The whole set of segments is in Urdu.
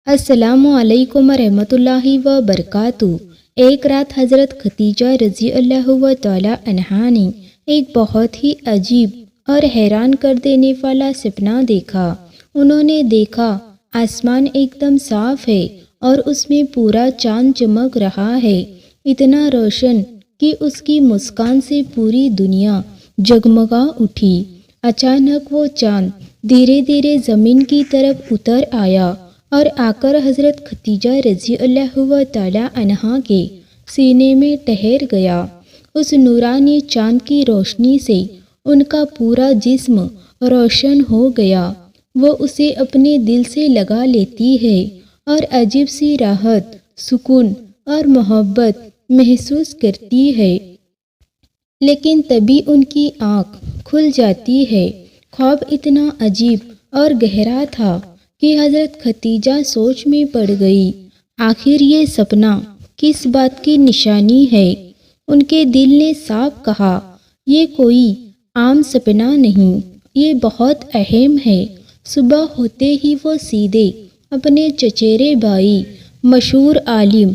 السلام علیکم ورحمۃ اللہ وبرکاتہ۔ ایک رات حضرت خدیجہ رضی اللہ تعالی عنہا نے ایک بہت ہی عجیب اور حیران کر دینے والا سپنا دیکھا۔ انہوں نے دیکھا آسمان ایک دم صاف ہے اور اس میں پورا چاند چمک رہا ہے، اتنا روشن کہ اس کی مسکان سے پوری دنیا جگمگا اٹھی۔ اچانک وہ چاند دھیرے دھیرے زمین کی طرف اتر آیا اور آ کر حضرت خدیجہ رضی اللہ تعالی عنہا کے سینے میں ٹھہر گیا۔ اس نورانی چاند کی روشنی سے ان کا پورا جسم روشن ہو گیا۔ وہ اسے اپنے دل سے لگا لیتی ہے اور عجیب سی راحت، سکون اور محبت محسوس کرتی ہے۔ لیکن تبھی ان کی آنکھ کھل جاتی ہے۔ خواب اتنا عجیب اور گہرا تھا کہ حضرت خدیجہ سوچ میں پڑ گئی، آخر یہ سپنا کس بات کی نشانی ہے؟ ان کے دل نے صاف کہا، یہ کوئی عام سپنا نہیں، یہ بہت اہم ہے۔ صبح ہوتے ہی وہ سیدھے اپنے چچیرے بھائی مشہور عالم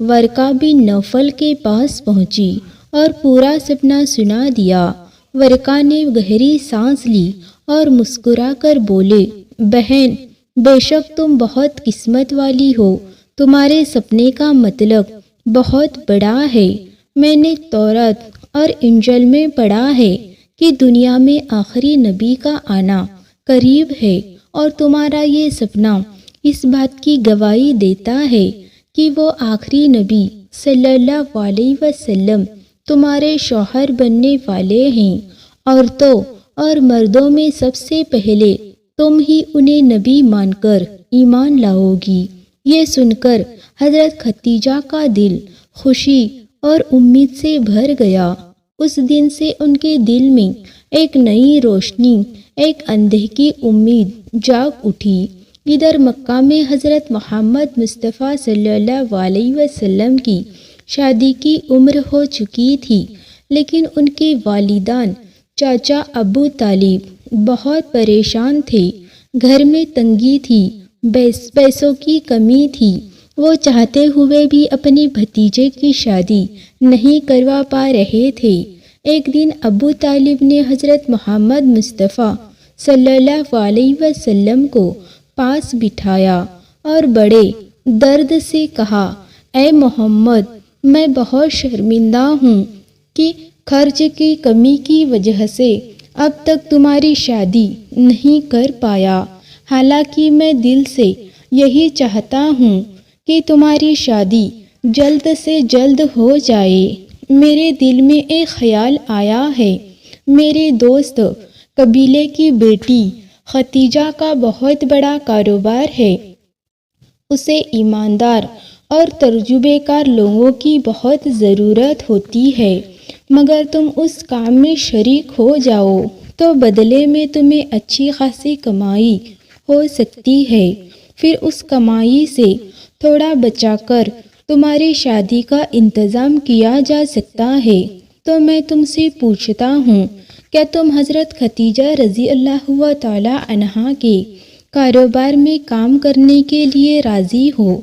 ورقہ بن نوفل کے پاس پہنچی اور پورا سپنا سنا دیا۔ ورقہ نے گہری سانس لی اور مسکرا کر بولے، بہن، بے شک تم بہت قسمت والی ہو، تمہارے سپنے کا مطلب بہت بڑا ہے۔ میں نے تورات اور انجیل میں پڑھا ہے کہ دنیا میں آخری نبی کا آنا قریب ہے، اور تمہارا یہ سپنا اس بات کی گواہی دیتا ہے کہ وہ آخری نبی صلی اللہ علیہ وسلم تمہارے شوہر بننے والے ہیں۔ عورتوں اور مردوں میں سب سے پہلے تم ہی انہیں نبی مان کر ایمان لاؤ گی۔ یہ سن کر حضرت خدیجہ کا دل خوشی اور امید سے بھر گیا۔ اس دن سے ان کے دل میں ایک نئی روشنی، ایک اندھے کی امید جاگ اٹھی۔ ادھر مکہ میں حضرت محمد مصطفیٰ صلی اللہ علیہ وسلم کی شادی کی عمر ہو چکی تھی، لیکن ان کے والدان چاچا ابو طالب بہت پریشان تھے۔ گھر میں تنگی تھی، پیسوں کی کمی تھی۔ وہ چاہتے ہوئے بھی اپنے بھتیجے کی شادی نہیں کروا پا رہے تھے۔ ایک دن ابو طالب نے حضرت محمد مصطفیٰ صلی اللہ علیہ وسلم کو پاس بٹھایا اور بڑے درد سے کہا، اے محمد، میں بہت شرمندہ ہوں کہ خرچ کی کمی کی وجہ سے اب تک تمہاری شادی نہیں کر پایا۔ حالانکہ میں دل سے یہی چاہتا ہوں کہ تمہاری شادی جلد سے جلد ہو جائے۔ میرے دل میں ایک خیال آیا ہے، میرے دوست قبیلے کی بیٹی خدیجہ کا بہت بڑا کاروبار ہے، اسے ایماندار اور تجربے کار لوگوں کی بہت ضرورت ہوتی ہے۔ مگر تم اس کام میں شریک ہو جاؤ تو بدلے میں تمہیں اچھی خاصی کمائی ہو سکتی ہے۔ پھر اس کمائی سے تھوڑا بچا کر تمہاری شادی کا انتظام کیا جا سکتا ہے۔ تو میں تم سے پوچھتا ہوں، کیا تم حضرت خدیجہ رضی اللہ تعالی عنہا کے کاروبار میں کام کرنے کے لیے راضی ہو؟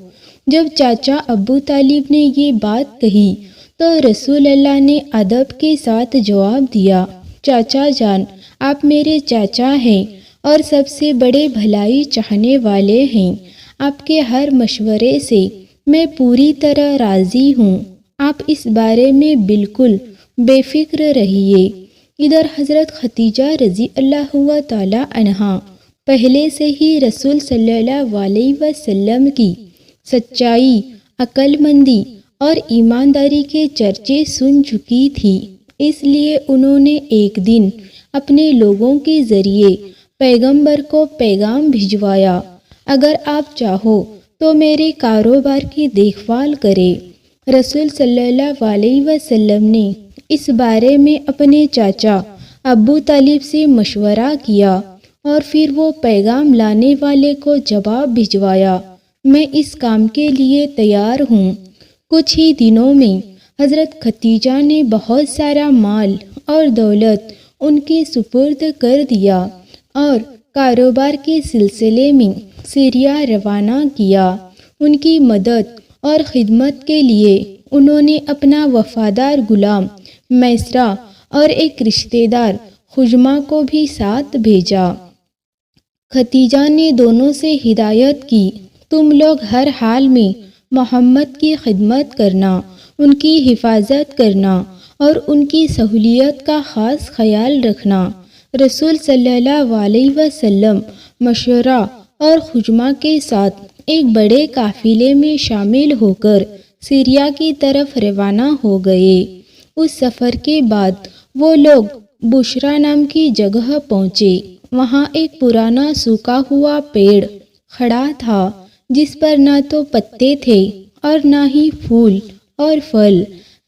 جب چاچا ابو طالب نے یہ بات کہی تو رسول اللہ نے ادب کے ساتھ جواب دیا، چاچا جان، آپ میرے چاچا ہیں اور سب سے بڑے بھلائی چاہنے والے ہیں۔ آپ کے ہر مشورے سے میں پوری طرح راضی ہوں، آپ اس بارے میں بالکل بے فکر رہیے۔ ادھر حضرت خدیجہ رضی اللہ تعالی عنہا پہلے سے ہی رسول صلی اللہ علیہ وسلم کی سچائی، عقل مندی اور ایمانداری کے چرچے سن چکی تھی، اس لیے انہوں نے ایک دن اپنے لوگوں کے ذریعے پیغمبر کو پیغام بھجوایا، اگر آپ چاہو تو میرے کاروبار کی دیکھ بھال کرے۔ رسول صلی اللہ علیہ وسلم نے اس بارے میں اپنے چاچا ابو طالب سے مشورہ کیا اور پھر وہ پیغام لانے والے کو جواب بھجوایا، میں اس کام کے لیے تیار ہوں۔ کچھ ہی دنوں میں حضرت خدیجہ نے بہت سارا مال اور دولت ان کے سپرد کر دیا اور کاروبار کے سلسلے میں سیریا روانہ کیا۔ ان کی مدد اور خدمت کے لیے انہوں نے اپنا وفادار غلام میسرہ اور ایک رشتہ دار خزمہ کو بھی ساتھ بھیجا۔ ختیجہ نے دونوں سے ہدایت کی، تم لوگ ہر حال میں محمد کی خدمت کرنا، ان کی حفاظت کرنا اور ان کی سہولیت کا خاص خیال رکھنا۔ رسول صلی اللہ علیہ وسلم مشورہ اور خزمہ کے ساتھ ایک بڑے قافلے میں شامل ہو کر سیریا کی طرف روانہ ہو گئے۔ اس سفر کے بعد وہ لوگ بشرا نام کی جگہ پہنچے۔ وہاں ایک پرانا سوکھا ہوا پیڑ کھڑا تھا جس پر نہ تو پتے تھے اور نہ ہی پھول اور پھل۔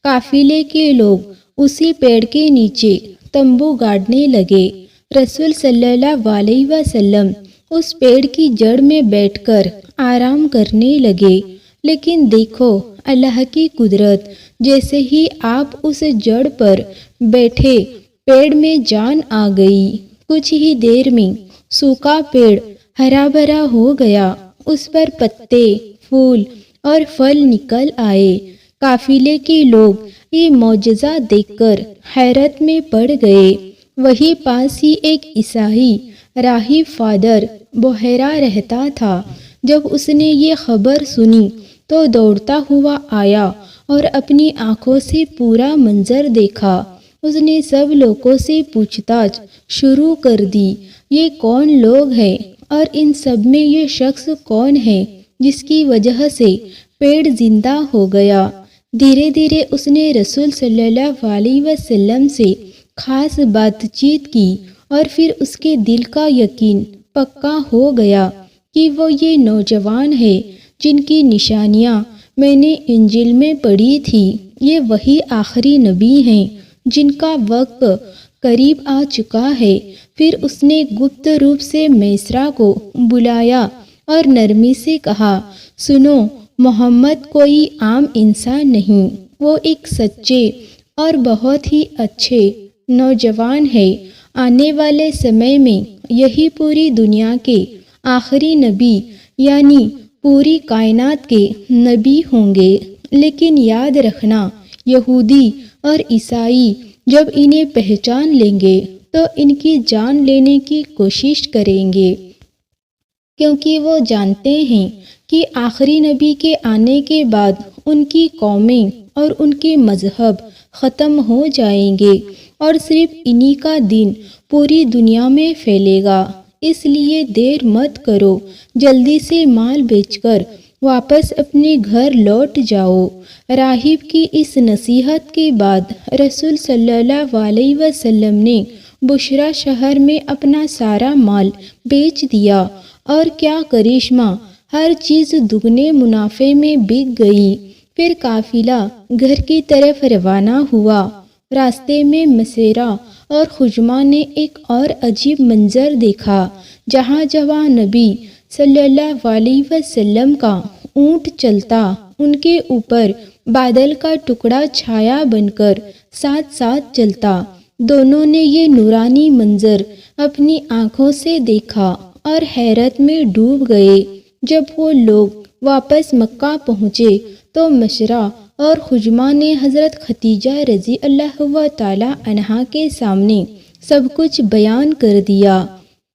قافلے کے لوگ اسی پیڑ کے نیچے تمبو گاڑنے لگے۔ رسول صلی اللہ علیہ وسلم اس پیڑ کی جڑ میں بیٹھ کر آرام کرنے لگے، لیکن دیکھو اللہ کی قدرت، جیسے ہی آپ اس جڑ پر بیٹھے پیڑ میں جان آ گئی۔ کچھ ہی دیر میں سوکھا پیڑ ہرا بھرا ہو گیا، اس پر پتے، پھول اور پھل نکل آئے۔ قافلے کے لوگ یہ معجزہ دیکھ کر حیرت میں پڑ گئے۔ وہیں پاس ہی ایک عیسائی راہب فادر بحیرہ رہتا تھا۔ جب اس نے یہ خبر سنی تو دوڑتا ہوا آیا اور اپنی آنکھوں سے پورا منظر دیکھا۔ اس نے سب لوگوں سے پوچھ تاچھ شروع کر دی، یہ کون لوگ ہیں اور ان سب میں یہ شخص کون ہے جس کی وجہ سے پیڑ زندہ ہو گیا؟ دھیرے دھیرے اس نے رسول صلی اللہ علیہ وسلم سے خاص بات چیت کی اور پھر اس کے دل کا یقین پکا ہو گیا کہ وہ یہ نوجوان ہے جن کی نشانیاں میں نے انجیل میں پڑھی تھی، یہ وہی آخری نبی ہیں جن کا وقت قریب آ چکا ہے۔ پھر اس نے گپت روپ سے میسرہ کو بلایا اور نرمی سے کہا، سنو، محمد کوئی عام انسان نہیں، وہ ایک سچے اور بہت ہی اچھے نوجوان ہے۔ آنے والے سمے میں یہی پوری دنیا کے آخری نبی یعنی پوری کائنات کے نبی ہوں گے۔ لیکن یاد رکھنا، یہودی اور عیسائی جب انہیں پہچان لیں گے تو ان کی جان لینے کی کوشش کریں گے، کیونکہ وہ جانتے ہیں کہ آخری نبی کے آنے کے بعد ان کی قومیں اور ان کے مذہب ختم ہو جائیں گے اور صرف انہی کا دین پوری دنیا میں پھیلے گا۔ اس لیے دیر مت کرو، جلدی سے مال بیچ کر واپس اپنے گھر لوٹ جاؤ۔ راہب کی اس نصیحت کے بعد رسول صلی اللہ علیہ وسلم نے بشرا شہر میں اپنا سارا مال بیچ دیا، اور کیا کرشمہ، ہر چیز دگنے منافع میں بک گئی۔ پھر قافلہ گھر کی طرف روانہ ہوا۔ راستے میں میسرہ اور خزمہ نے ایک اور عجیب منظر دیکھا۔ جہاں جہاں نبی صلی اللہ علیہ وسلم کا اونٹ چلتا، ان کے اوپر بادل کا ٹکڑا چھایا بن کر ساتھ ساتھ چلتا۔ دونوں نے یہ نورانی منظر اپنی آنکھوں سے دیکھا اور حیرت میں ڈوب گئے۔ جب وہ لوگ واپس مکہ پہنچے تو میسرہ اور خزمہ نے حضرت ختیجہ رضی اللہ تعالی عنہا کے سامنے سب کچھ بیان کر دیا۔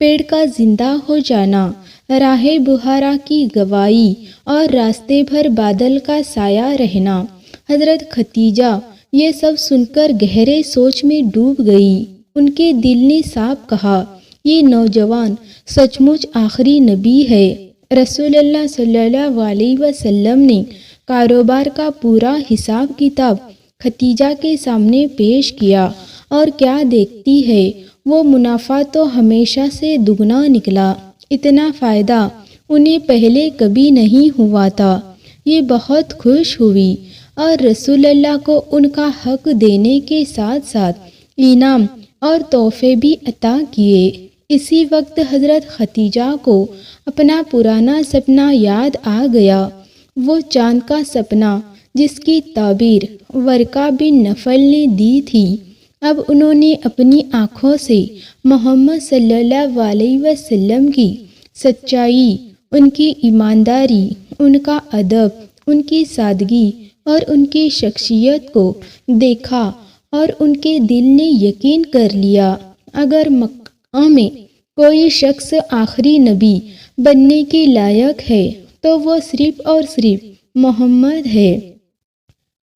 پیڑ کا زندہ ہو جانا، راہ بحیرہ کی گواہی اور راستے بھر بادل کا سایہ رہنا۔ حضرت ختیجہ یہ سب سن کر گہرے سوچ میں ڈوب گئی۔ ان کے دل نے صاف کہا، یہ نوجوان سچ مچ آخری نبی ہے۔ رسول اللہ صلی اللہ علیہ وسلم نے کاروبار کا پورا حساب کتاب ختیجہ کے سامنے پیش کیا، اور کیا دیکھتی ہے، وہ منافع تو ہمیشہ سے دگنا نکلا۔ اتنا فائدہ انہیں پہلے کبھی نہیں ہوا تھا۔ یہ بہت خوش ہوئی اور رسول اللہ کو ان کا حق دینے کے ساتھ ساتھ انعام اور تحفے بھی عطا کیے۔ اسی وقت حضرت ختیجہ کو اپنا پرانا سپنا یاد آ گیا، وہ چاند کا سپنا جس کی تعبیر ورقہ بن نوفل نے دی تھی۔ اب انہوں نے اپنی آنکھوں سے محمد صلی اللہ علیہ وسلم کی سچائی، ان کی ایمانداری، ان کا ادب، ان کی سادگی اور ان کی شخصیت کو دیکھا اور ان کے دل نے یقین کر لیا۔ اگر مکہ میں کوئی شخص آخری نبی بننے کے لائق ہے تو وہ صرف اور صرف محمد ہے۔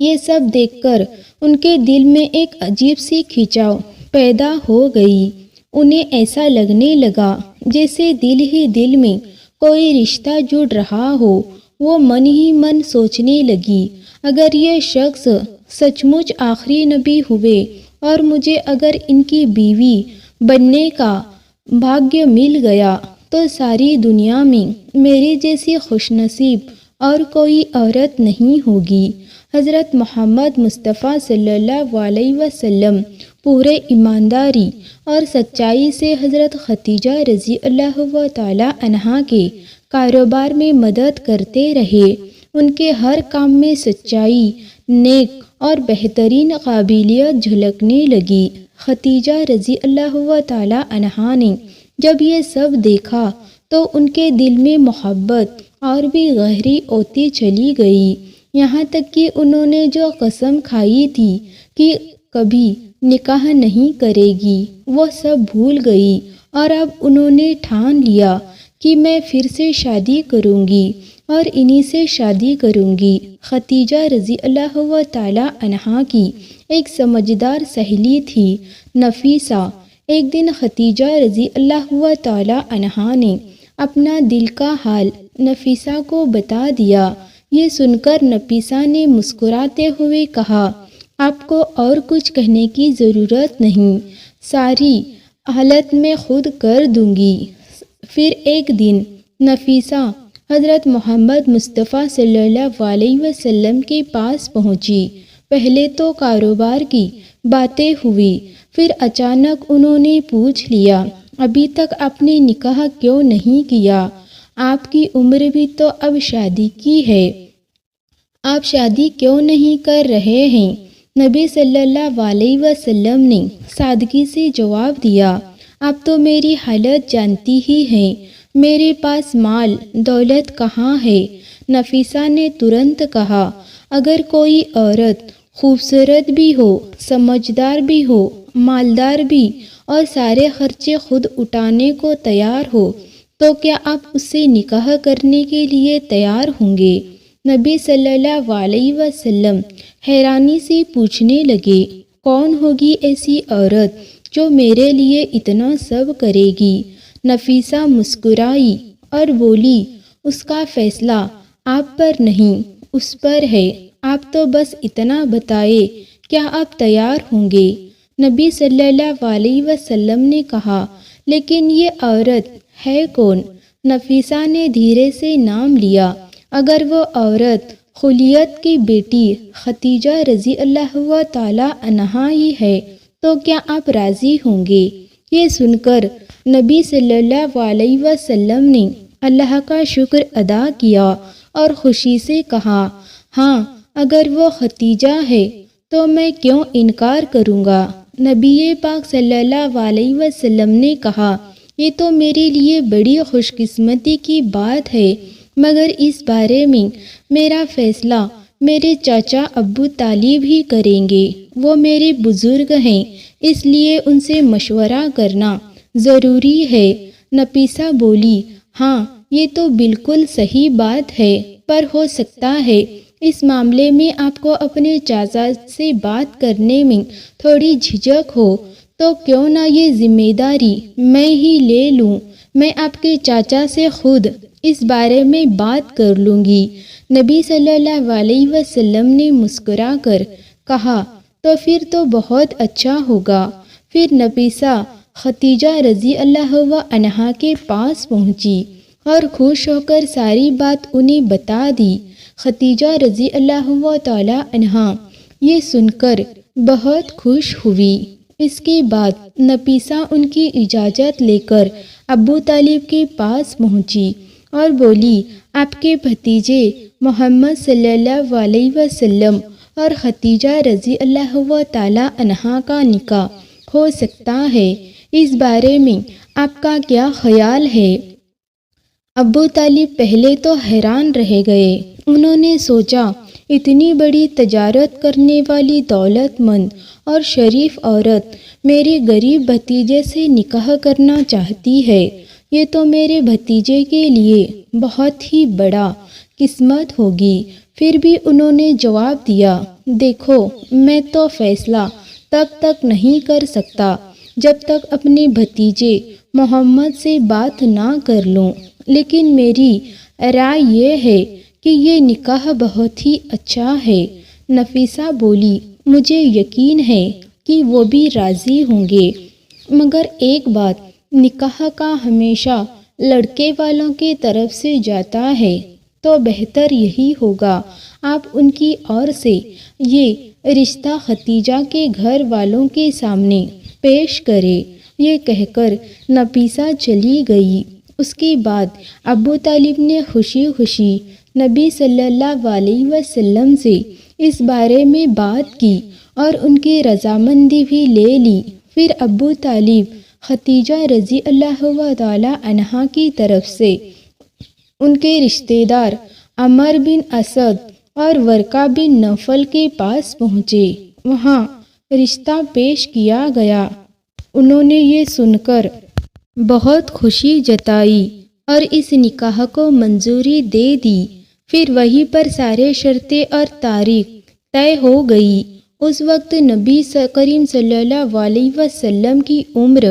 یہ سب دیکھ کر ان کے دل میں ایک عجیب سی کھنچاؤ پیدا ہو گئی۔ انہیں ایسا لگنے لگا جیسے دل ہی دل میں کوئی رشتہ جڑ رہا ہو۔ وہ من ہی من سوچنے لگی، اگر یہ شخص سچ مچ آخری نبی ہوئے اور مجھے اگر ان کی بیوی بننے کا بھاگیہ مل گیا تو ساری دنیا میں میری جیسی خوش نصیب اور کوئی عورت نہیں ہوگی۔ حضرت محمد مصطفیٰ صلی اللہ علیہ وسلم پورے ایمانداری اور سچائی سے حضرت خدیجہ رضی اللہ تعالی عنہا کے کاروبار میں مدد کرتے رہے۔ ان کے ہر کام میں سچائی، نیک اور بہترین قابلیت جھلکنے لگی۔ خدیجہ رضی اللہ تعالی عنہا نے جب یہ سب دیکھا تو ان کے دل میں محبت اور بھی گہری ہوتی چلی گئی، یہاں تک کہ انہوں نے جو قسم کھائی تھی کہ کبھی نکاح نہیں کرے گی وہ سب بھول گئی، اور اب انہوں نے ٹھان لیا کہ میں پھر سے شادی کروں گی اور انہی سے شادی کروں گی۔ خدیجہ رضی اللہ تعالی عنہا کی ایک سمجھدار سہیلی تھی نفیسہ۔ ایک دن خدیجہ رضی اللہ تعالی عنہا نے اپنا دل کا حال نفیسہ کو بتا دیا۔ یہ سن کر نفیسہ نے مسکراتے ہوئے کہا، آپ کو اور کچھ کہنے کی ضرورت نہیں، ساری حالت میں خود کر دوں گی۔ پھر ایک دن نفیسہ حضرت محمد مصطفیٰ صلی اللہ علیہ وسلم کے پاس پہنچی۔ پہلے تو کاروبار کی باتیں ہوئی، پھر اچانک انہوں نے پوچھ لیا، ابھی تک آپ نے نکاح کیوں نہیں کیا؟ آپ کی عمر بھی تو اب شادی کی ہے، آپ شادی کیوں نہیں کر رہے ہیں؟ نبی صلی اللہ علیہ وسلم نے سادگی سے جواب دیا، آپ تو میری حالت جانتی ہی ہیں، میرے پاس مال دولت کہاں ہے؟ نفیسہ نے ترنت کہا، اگر کوئی عورت خوبصورت بھی ہو، سمجھدار بھی ہو، مالدار بھی اور سارے خرچے خود اٹھانے کو تیار ہو تو کیا آپ اس سے نکاح کرنے کے لیے تیار ہوں گے؟ نبی صلی اللہ علیہ وسلم حیرانی سے پوچھنے لگے، کون ہوگی ایسی عورت جو میرے لیے اتنا سب کرے گی؟ نفیسہ مسکرائی اور بولی، اس کا فیصلہ آپ پر نہیں اس پر ہے، آپ تو بس اتنا بتائے، کیا آپ تیار ہوں گے؟ نبی صلی اللہ علیہ وسلم نے کہا، لیکن یہ عورت ہے کون؟ نفیسہ نے دھیرے سے نام لیا، اگر وہ عورت خلیت کی بیٹی خدیجہ رضی اللہ تعالی عنہا ہی ہے تو کیا آپ راضی ہوں گے؟ یہ سن کر نبی صلی اللہ علیہ وسلم نے اللہ کا شکر ادا کیا اور خوشی سے کہا، ہاں اگر وہ خدیجہ ہے تو میں کیوں انکار کروں گا؟ نبی پاک صلی اللہ علیہ وسلم نے کہا، یہ تو میرے لیے بڑی خوش قسمتی کی بات ہے، مگر اس بارے میں میرا فیصلہ میرے چاچا ابو طالب ہی کریں گے، وہ میرے بزرگ ہیں، اس لیے ان سے مشورہ کرنا ضروری ہے۔ نفیسہ بولی، ہاں یہ تو بالکل صحیح بات ہے، پر ہو سکتا ہے اس معاملے میں آپ کو اپنے چاچا سے بات کرنے میں تھوڑی جھجک ہو، تو کیوں نہ یہ ذمہ داری میں ہی لے لوں، میں آپ کے چاچا سے خود اس بارے میں بات کر لوں گی۔ نبی صلی اللہ علیہ وسلم نے مسکرا کر کہا، تو پھر تو بہت اچھا ہوگا۔ پھر نفیسہ خدیجہ رضی اللہ عنہا کے پاس پہنچی اور خوش ہو کر ساری بات انہیں بتا دی۔ خدیجہ رضی اللہ تعالی عنہا یہ سن کر بہت خوش ہوئی۔ اس کے بعد نفیسہ ان کی اجازت لے کر ابو طالب کے پاس پہنچی اور بولی، آپ کے بھتیجے محمد صلی اللہ علیہ وسلم اور خدیجہ رضی اللہ تعالی عنہا کا نکاح ہو سکتا ہے، اس بارے میں آپ کا کیا خیال ہے؟ ابو طالب پہلے تو حیران رہ گئے۔ انہوں نے سوچا اتنی بڑی تجارت کرنے والی دولت مند اور شریف عورت میرے غریب بھتیجے سے نکاح کرنا چاہتی ہے، یہ تو میرے بھتیجے کے لیے بہت ہی بڑا قسمت ہوگی۔ پھر بھی انہوں نے جواب دیا، دیکھو میں تو فیصلہ تب تک نہیں کر سکتا جب تک اپنے بھتیجے محمد سے بات نہ کر لوں، لیکن میری رائے یہ ہے کہ یہ نکاح بہت ہی اچھا ہے۔ نفیسہ بولی، مجھے یقین ہے کہ وہ بھی راضی ہوں گے، مگر ایک بات، نکاح کا ہمیشہ لڑکے والوں کی طرف سے جاتا ہے، تو بہتر یہی ہوگا آپ ان کی اور سے یہ رشتہ ختیجہ کے گھر والوں کے سامنے پیش کریں۔ یہ کہہ کر نفیسہ چلی گئی۔ اس کے بعد ابو طالب نے خوشی خوشی نبی صلی اللہ علیہ وسلم سے اس بارے میں بات کی اور ان کی رضامندی بھی لے لی۔ پھر ابو طالب ختیجہ رضی اللہ تعالی عنہا کی طرف سے ان کے رشتہ دار عمر بن اسد اور ورقہ بن نوفل کے پاس پہنچے۔ وہاں رشتہ پیش کیا گیا۔ انہوں نے یہ سن کر بہت خوشی جتائی اور اس نکاح کو منظوری دے دی۔ پھر وہیں پر سارے شرطیں اور تاریخ طے ہو گئی۔ اس وقت نبی کریم صلی اللہ علیہ وسلم کی عمر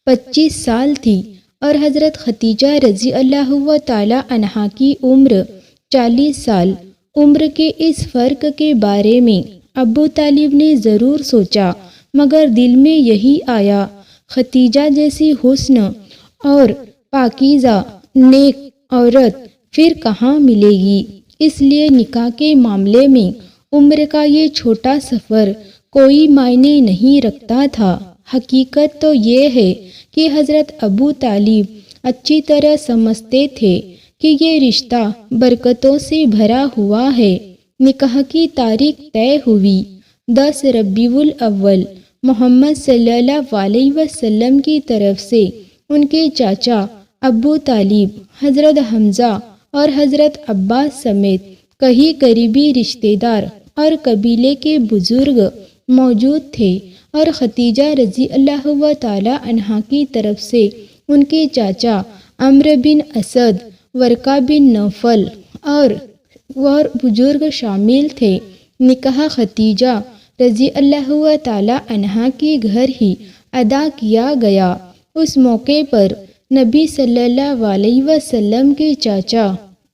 25 سال تھی اور حضرت ختیجہ رضی اللہ تعالی عنہا کی عمر 40 سال۔ عمر کے اس فرق کے بارے میں ابو طالب نے ضرور سوچا، مگر دل میں یہی آیا، ختیجہ جیسی حسن اور پاکیزہ نیک عورت پھر کہاں ملے گی؟ اس لیے نکاح کے معاملے میں عمر کا یہ چھوٹا سفر کوئی معنی نہیں رکھتا تھا۔ حقیقت تو یہ ہے کہ حضرت ابو طالب اچھی طرح سمجھتے تھے کہ یہ رشتہ برکتوں سے بھرا ہوا ہے۔ نکاح کی تاریخ طے ہوئی۔ 10 ربیع الاول محمد صلی اللہ علیہ وسلم کی طرف سے ان کے چاچا ابو طالب، حضرت حمزہ اور حضرت عباس سمیت کئی قریبی رشتہ دار اور قبیلے کے بزرگ موجود تھے، اور ختیجہ رضی اللہ تعالی عنہا کی طرف سے ان کے چاچا عمرو بن اسد، ورقہ بن نوفل اور بزرگ شامل تھے۔ نکاح ختیجہ رضی اللہ تعالی عنہا کے گھر ہی ادا کیا گیا۔ اس موقع پر نبی صلی اللہ علیہ وسلم کے چاچا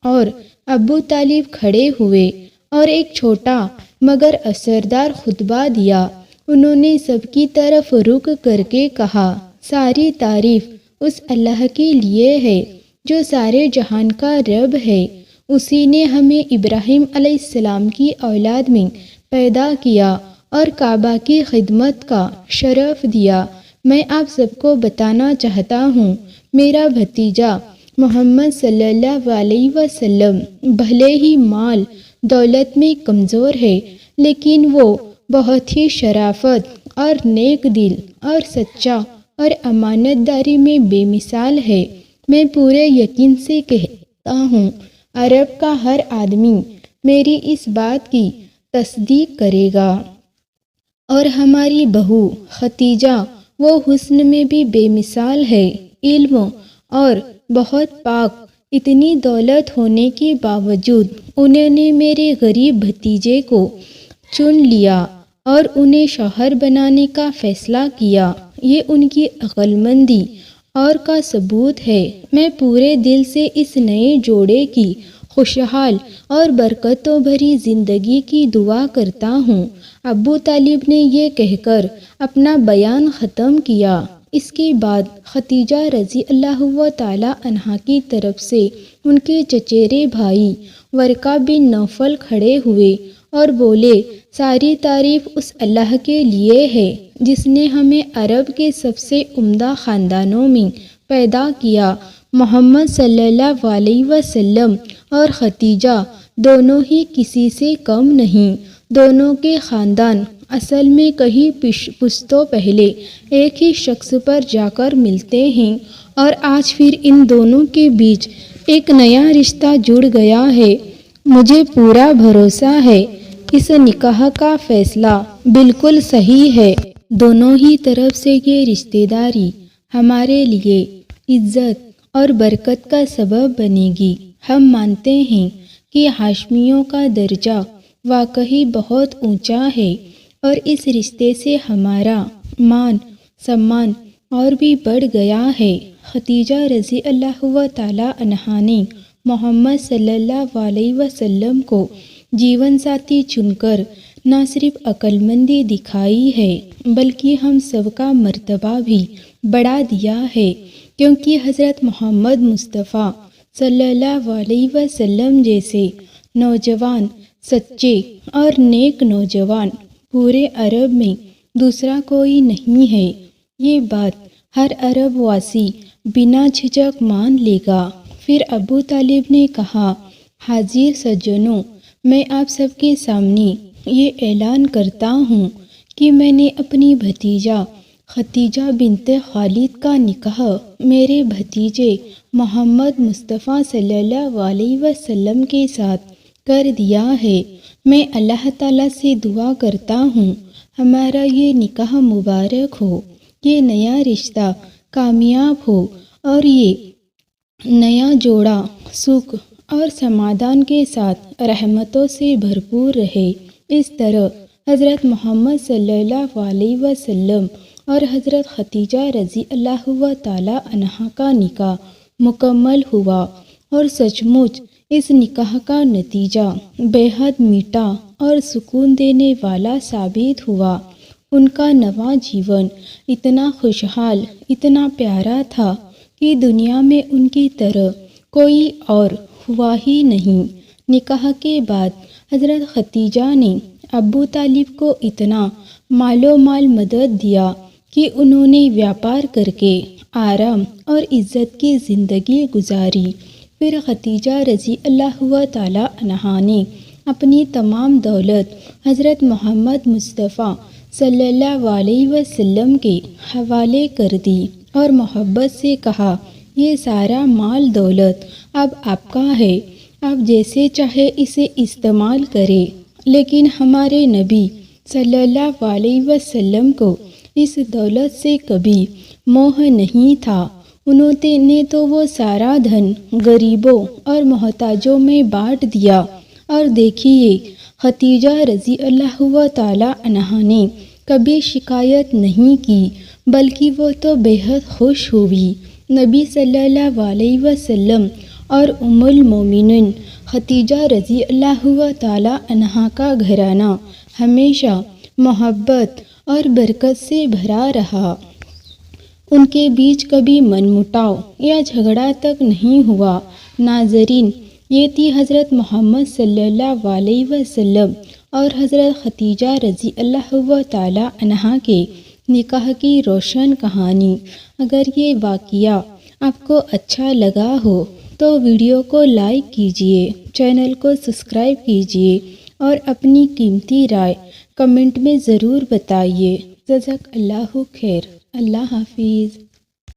اور ابو طالب کھڑے ہوئے اور ایک چھوٹا مگر اثردار خطبہ دیا۔ انہوں نے سب کی طرف رخ کر کے کہا، ساری تعریف اس اللہ کے لیے ہے جو سارے جہان کا رب ہے۔ اسی نے ہمیں ابراہیم علیہ السلام کی اولاد میں پیدا کیا اور کعبہ کی خدمت کا شرف دیا۔ میں آپ سب کو بتانا چاہتا ہوں، میرا بھتیجا محمد صلی اللہ علیہ وسلم بھلے ہی مال دولت میں کمزور ہے، لیکن وہ بہت ہی شرافت اور نیک دل اور سچا اور امانت داری میں بے مثال ہے۔ میں پورے یقین سے کہتا ہوں، عرب کا ہر آدمی میری اس بات کی تصدیق کرے گا۔ اور ہماری بہو ختیجہ وہ حسن میں بھی بے مثال ہے، علم اور بہت پاک۔ اتنی دولت ہونے کے باوجود انہوں نے میرے غریب بھتیجے کو چن لیا اور انہیں شوہر بنانے کا فیصلہ کیا۔ یہ ان کی عقل مندی اور کا ثبوت ہے۔ میں پورے دل سے اس نئے جوڑے کی خوشحال اور برکتوں بھری زندگی کی دعا کرتا ہوں۔ ابو طالب نے یہ کہہ کر اپنا بیان ختم کیا۔ اس کے بعد ختیجہ رضی اللہ تعالی عنہا کی طرف سے ان کے چچیرے بھائی ورقہ بن نوفل کھڑے ہوئے اور بولے، ساری تعریف اس اللہ کے لیے ہے جس نے ہمیں عرب کے سب سے عمدہ خاندانوں میں پیدا کیا۔ محمد صلی اللہ علیہ وسلم اور ختیجہ دونوں ہی کسی سے کم نہیں۔ دونوں کے خاندان اصل میں کئی پشتوں پہلے ایک ہی شخص پر جا کر ملتے ہیں، اور آج پھر ان دونوں کے بیچ ایک نیا رشتہ جڑ گیا ہے۔ مجھے پورا بھروسہ ہے اس نکاح کا فیصلہ بالکل صحیح ہے۔ دونوں ہی طرف سے یہ رشتہ داری ہمارے لیے عزت اور برکت کا سبب بنے گی۔ ہم مانتے ہیں کہ ہاشمیوں کا درجہ واقعی بہت اونچا ہے اور اس رشتے سے ہمارا مان سمان اور بھی بڑھ گیا ہے۔ خدیجہ رضی اللہ تعالی عنہا نے محمد صلی اللہ علیہ وسلم کو جیون ساتھی چن کر نہ صرف عقل مندی دکھائی ہے بلکہ ہم سب کا مرتبہ بھی بڑھا دیا ہے، کیونکہ حضرت محمد مصطفیٰ صلی اللہ علیہ وسلم جیسے نوجوان، سچے اور نیک نوجوان پورے عرب میں دوسرا کوئی نہیں ہے۔ یہ بات ہر عرب واسی بنا جھجک مان لے گا۔ پھر ابو طالب نے کہا، حاضر سجنوں، میں آپ سب کے سامنے یہ اعلان کرتا ہوں کہ میں نے اپنی بھتیجا خدیجہ بنت خالد کا نکاح میرے بھتیجے محمد مصطفیٰ صلی اللہ علیہ وسلم کے ساتھ کر دیا ہے۔ میں اللہ تعالیٰ سے دعا کرتا ہوں ہمارا یہ نکاح مبارک ہو، یہ نیا رشتہ کامیاب ہو اور یہ نیا جوڑا سکھ اور سمادھان کے ساتھ رحمتوں سے بھرپور رہے۔ اس طرح حضرت محمد صلی اللہ علیہ وسلم اور حضرت خدیجہ رضی اللہ تعالی عنہا کا نکاح مکمل ہوا اور سچ مچ اس نکاح کا نتیجہ بے حد میٹھا اور سکون دینے والا ثابت ہوا۔ ان کا نواں جیون اتنا خوشحال، اتنا پیارا تھا کہ دنیا میں ان کی طرح کوئی اور ہوا ہی نہیں۔ نکاح کے بعد حضرت خدیجہ نے ابو طالب کو اتنا مال و مال مدد دیا کہ انہوں نے بیاپار کر کے آرام اور عزت کی زندگی گزاری۔ پھر خدیجہ رضی اللہ تعالی عنہا نے اپنی تمام دولت حضرت محمد مصطفیٰ صلی اللہ علیہ وسلم کے حوالے کر دی اور محبت سے کہا، یہ سارا مال دولت اب آپ کا ہے، آپ جیسے چاہے اسے استعمال کریں، لیکن ہمارے نبی صلی اللہ علیہ وسلم کو اس دولت سے کبھی موہ نہیں تھا۔ انہوں نے تو وہ سارا دھن غریبوں اور محتاجوں میں بانٹ دیا، اور دیکھیے خدیجہ رضی اللہ تعالی عنہا نے کبھی شکایت نہیں کی، بلکہ وہ تو بے حد خوش ہوئی۔ نبی صلی اللہ علیہ وسلم اور ام المومنین خدیجہ رضی اللہ تعالی عنہا کا گھرانہ ہمیشہ محبت اور برکت سے بھرا رہا۔ ان کے بیچ کبھی من مٹاؤ یا جھگڑا تک نہیں ہوا۔ ناظرین، یہ تھی حضرت محمد صلی اللہ علیہ وسلم اور حضرت خدیجہ رضی اللہ تعالی عنہا کے نکاح کی روشن کہانی۔ اگر یہ واقعہ آپ کو اچھا لگا ہو تو ویڈیو کو لائک کیجیے، چینل کو سبسکرائب کیجیے اور اپنی قیمتی رائے کمنٹ میں ضرور بتائیے۔ جزاک اللہ خیر۔ اللہ حافظ۔